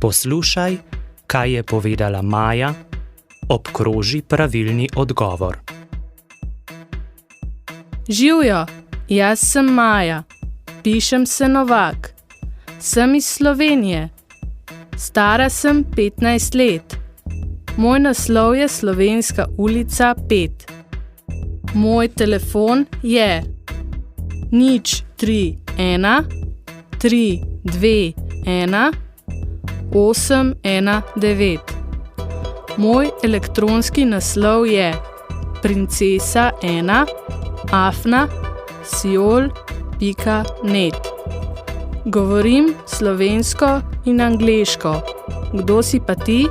Poslušaj, kaj je povedala Maja, obkroži pravilni odgovor. Živjo, jaz sem Maja, pišem se Novak, sem iz Slovenije, stara sem 15 let. Moj naslov je Slovenska ulica 5. Moj telefon je 031 321 819. Moj elektronski naslov je princesa1@siol.net. Govorim slovensko in angleško. Kdo si pa ti?